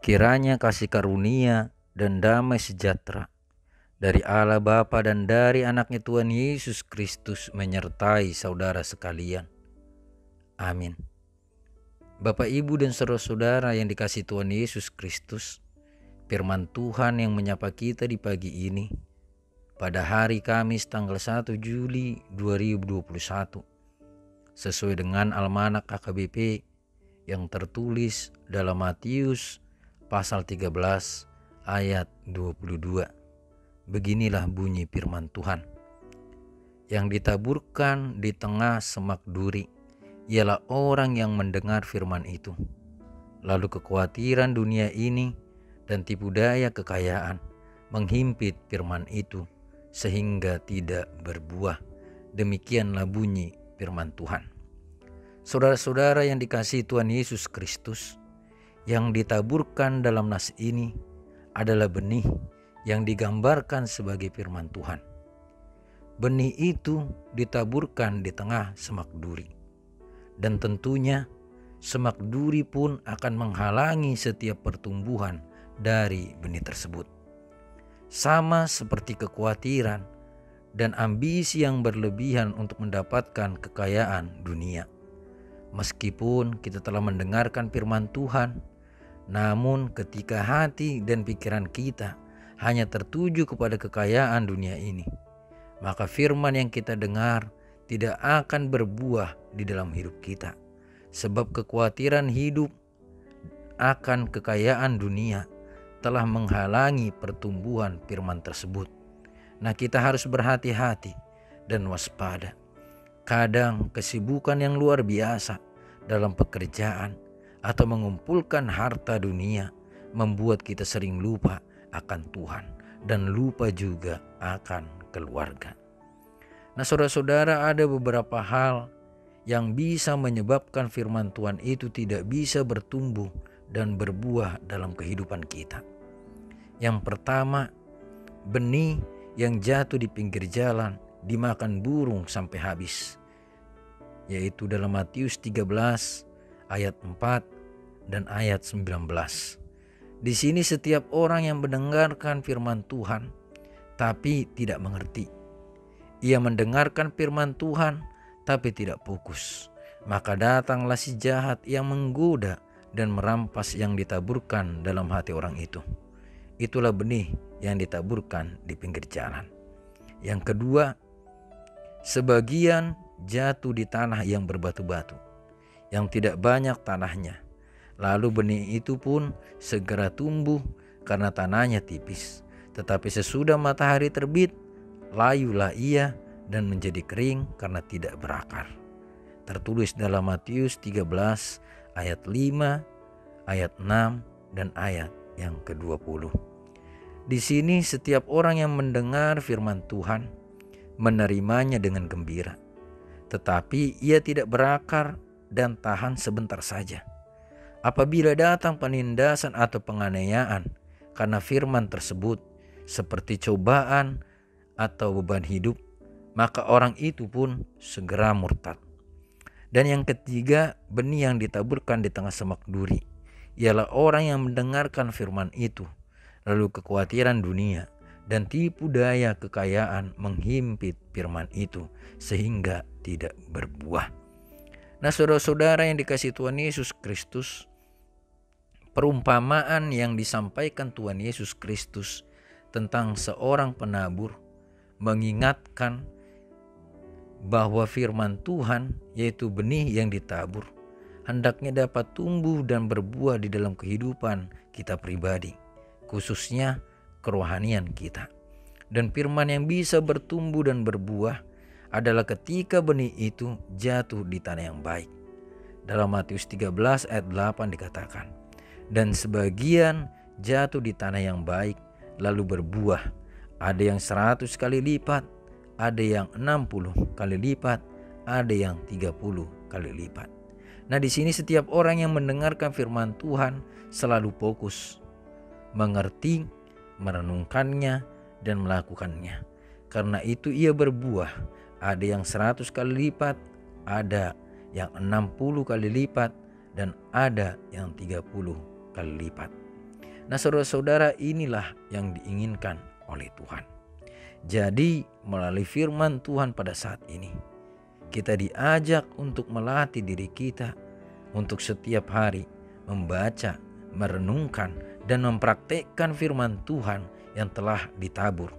Kiranya kasih karunia dan damai sejahtera dari Allah Bapa dan dari anaknya Tuhan Yesus Kristus menyertai saudara sekalian. Amin. Bapak, Ibu, dan saudara-saudara yang dikasihi Tuhan Yesus Kristus, firman Tuhan yang menyapa kita di pagi ini pada hari Kamis tanggal 1 Juli 2021 sesuai dengan Almanak AKBP yang tertulis dalam Matius pasal 13 ayat 22. Beginilah bunyi firman Tuhan. Yang ditaburkan di tengah semak duri ialah orang yang mendengar firman itu. Lalu kekhawatiran dunia ini dan tipu daya kekayaan menghimpit firman itu sehingga tidak berbuah. Demikianlah bunyi firman Tuhan. Saudara-saudara yang dikasihi Tuhan Yesus Kristus, yang ditaburkan dalam nas ini adalah benih yang digambarkan sebagai firman Tuhan. Benih itu ditaburkan di tengah semak duri. Dan tentunya semak duri pun akan menghalangi setiap pertumbuhan dari benih tersebut. Sama seperti kekhawatiran dan ambisi yang berlebihan untuk mendapatkan kekayaan dunia. Meskipun kita telah mendengarkan firman Tuhan, namun ketika hati dan pikiran kita hanya tertuju kepada kekayaan dunia ini, maka firman yang kita dengar tidak akan berbuah di dalam hidup kita. Sebab kekhawatiran hidup akan kekayaan dunia telah menghalangi pertumbuhan firman tersebut. Nah, kita harus berhati-hati dan waspada. Kadang kesibukan yang luar biasa dalam pekerjaan atau mengumpulkan harta dunia membuat kita sering lupa akan Tuhan dan lupa juga akan keluarga. Nah, saudara-saudara, ada beberapa hal yang bisa menyebabkan firman Tuhan itu tidak bisa bertumbuh dan berbuah dalam kehidupan kita. Yang pertama, benih yang jatuh di pinggir jalan dimakan burung sampai habis, yaitu dalam Matius 13 ayat 4 dan ayat 19. Di sini setiap orang yang mendengarkan firman Tuhan tapi tidak mengerti. Ia mendengarkan firman Tuhan tapi tidak fokus. Maka datanglah si jahat yang menggoda dan merampas yang ditaburkan dalam hati orang itu. Itulah benih yang ditaburkan di pinggir jalan. Yang kedua, sebagian jatuh di tanah yang berbatu-batu, yang tidak banyak tanahnya. Lalu benih itu pun segera tumbuh karena tanahnya tipis. Tetapi sesudah matahari terbit, layulah ia dan menjadi kering karena tidak berakar. Tertulis dalam Matius 13 ayat 5, ayat 6 dan ayat yang ke-20. Di sini setiap orang yang mendengar firman Tuhan menerimanya dengan gembira, tetapi ia tidak berakar dan tahan sebentar saja. Apabila datang penindasan atau penganiayaan karena firman tersebut, seperti cobaan atau beban hidup, maka orang itu pun segera murtad. Dan yang ketiga, benih yang ditaburkan di tengah semak duri ialah orang yang mendengarkan firman itu, lalu kekhawatiran dunia dan tipu daya kekayaan menghimpit firman itu sehingga tidak berbuah. Nah, saudara-saudara yang dikasihi Tuhan Yesus Kristus, perumpamaan yang disampaikan Tuhan Yesus Kristus tentang seorang penabur mengingatkan bahwa firman Tuhan, yaitu benih yang ditabur, hendaknya dapat tumbuh dan berbuah di dalam kehidupan kita pribadi, khususnya kerohanian kita. Dan firman yang bisa bertumbuh dan berbuah adalah ketika benih itu jatuh di tanah yang baik. Dalam Matius 13 ayat 8 dikatakan, dan sebagian jatuh di tanah yang baik lalu berbuah, ada yang 100 kali lipat, ada yang 60 kali lipat, ada yang 30 kali lipat. Nah, di sini setiap orang yang mendengarkan firman Tuhan selalu fokus, mengerti, merenungkannya, dan melakukannya. Karena itu ia berbuah, ada yang 100 kali lipat, ada yang 60 kali lipat, dan ada yang 30 kali lipat. Nah, saudara-saudara, inilah yang diinginkan oleh Tuhan. Jadi melalui firman Tuhan pada saat ini, kita diajak untuk melatih diri kita untuk setiap hari membaca, merenungkan, dan mempraktekkan firman Tuhan yang telah ditabur.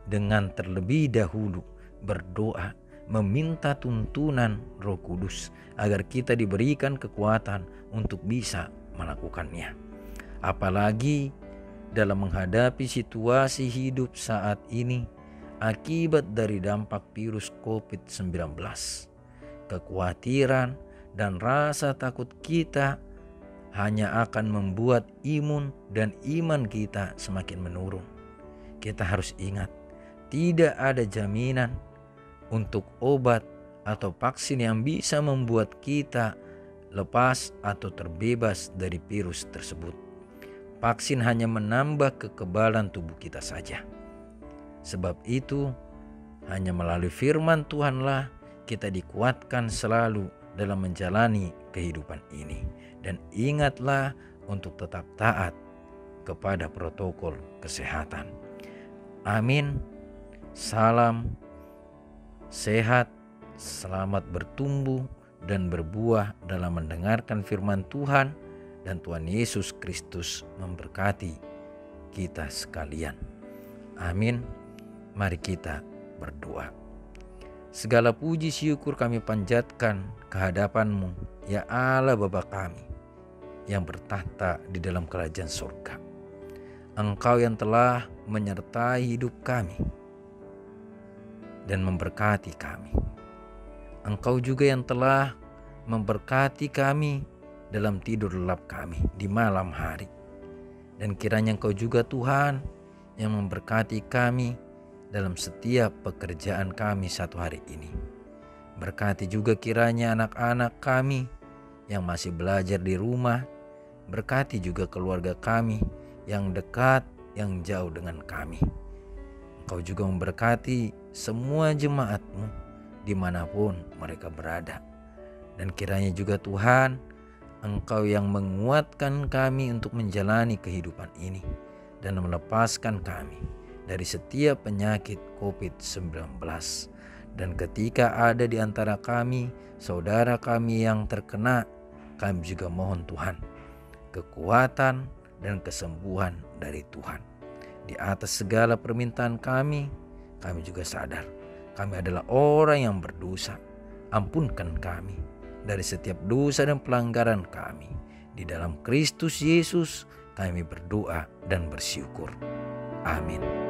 Dengan terlebih dahulu berdoa, meminta tuntunan Roh Kudus agar kita diberikan kekuatan untuk bisa melakukannya. Apalagi dalam menghadapi situasi hidup saat ini akibat dari dampak virus COVID-19. Kekhawatiran dan rasa takut kita hanya akan membuat imun dan iman kita semakin menurun. Kita harus ingat, tidak ada jaminan untuk obat atau vaksin yang bisa membuat kita lepas atau terbebas dari virus tersebut. Vaksin hanya menambah kekebalan tubuh kita saja. Sebab itu, hanya melalui firman Tuhanlah kita dikuatkan selalu dalam menjalani kehidupan ini. Dan ingatlah untuk tetap taat kepada protokol kesehatan. Amin. Salam sehat, selamat bertumbuh dan berbuah dalam mendengarkan firman Tuhan, dan Tuhan Yesus Kristus memberkati kita sekalian. Amin. Mari kita berdoa. Segala puji syukur kami panjatkan kehadapan-Mu, ya Allah Bapa kami yang bertahta di dalam kerajaan surga. Engkau yang telah menyertai hidup kami dan memberkati kami. Engkau juga yang telah memberkati kami dalam tidur lelap kami di malam hari. Dan kiranya Engkau juga Tuhan yang memberkati kami dalam setiap pekerjaan kami satu hari ini. Berkati juga kiranya anak-anak kami yang masih belajar di rumah. Berkati juga keluarga kami yang dekat, yang jauh dengan kami. Engkau juga memberkati semua jemaat-Mu dimanapun mereka berada. Dan kiranya juga Tuhan, Engkau yang menguatkan kami untuk menjalani kehidupan ini dan melepaskan kami dari setiap penyakit COVID-19. Dan ketika ada di antara kami, saudara kami yang terkena, kami juga mohon Tuhan, kekuatan dan kesembuhan dari Tuhan. Di atas segala permintaan kami juga sadar kami adalah orang yang berdosa. Ampunkan kami dari setiap dosa dan pelanggaran kami. Di dalam Kristus Yesus kami berdoa dan bersyukur. Amin.